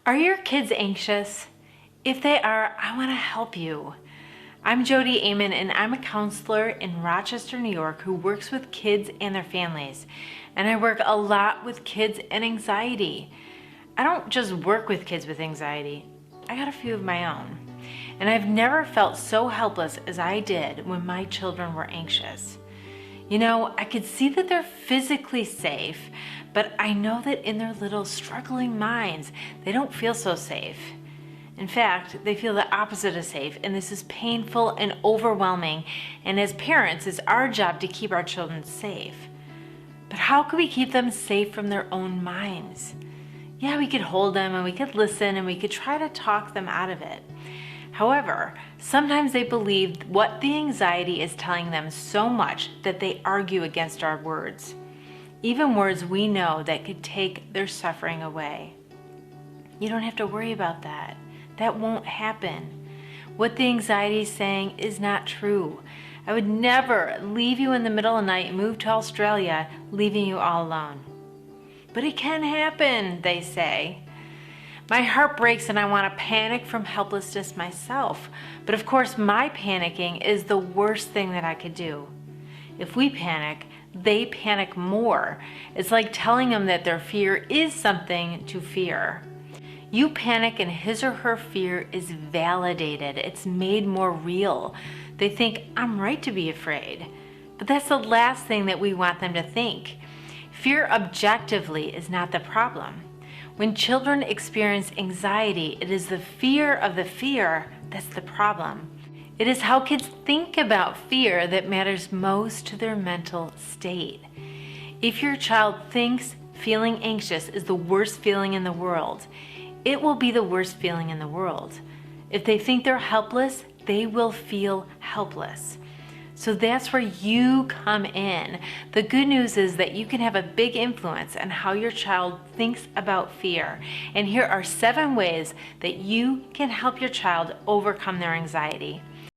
Are your kids anxious? If they are, I want to help you. I'm Jodi and I'm a counselor in Rochester, New York who works with kids and their families. And I work a lot with kids and anxiety. I don't just work with kids with anxiety. I got a few of my own. And I've never felt so helpless as I did when my children were anxious. You know, I could see that they're physically safe, but I know that in their little struggling minds, they don't feel so safe. In fact, they feel the opposite of safe, and this is painful and overwhelming. And as parents, it's our job to keep our children safe. But how can we keep them safe from their own minds? Yeah, we could hold them and we could listen and we could try to talk them out of it. However, sometimes they believe what the anxiety is telling them so much that they argue against our words, even words we know that could take their suffering away. You don't have to worry about that. That won't happen. What the anxiety is saying is not true. I would never leave you in the middle of the night and move to Australia, leaving you all alone. But it can happen, they say. My heart breaks and I want to panic from helplessness myself. But of course, my panicking is the worst thing that I could do. If we panic, they panic more. It's like telling them that their fear is something to fear. You panic and his or her fear is validated. It's made more real. They think, I'm right to be afraid. But that's the last thing that we want them to think. Fear objectively is not the problem. When children experience anxiety, it is the fear of the fear that's the problem. It is how kids think about fear that matters most to their mental state. If your child thinks feeling anxious is the worst feeling in the world, it will be the worst feeling in the world. If they think they're helpless, they will feel helpless. So that's where you come in. The good news is that you can have a big influence on how your child thinks about fear. And here are 7 ways that you can help your child overcome their anxiety.